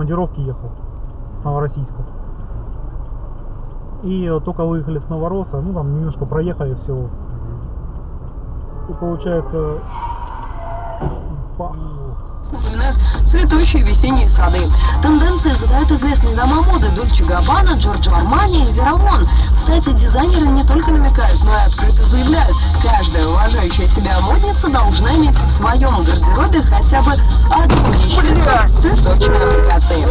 командировки ехал с Новороссийска. И вот только выехали с Новороса, ну там немножко проехали всего. И получается... Напоминают цветущие весенние сады. Тенденции задают известные дома моды Дольче Габбана, Джорджо Армани и Веравон. Кстати, дизайнеры не только намекают, но и открыто заявляют: каждая уважающая себя модница должна иметь в своем гардеробе хотя бы одну вещь с цветочной аппликацией.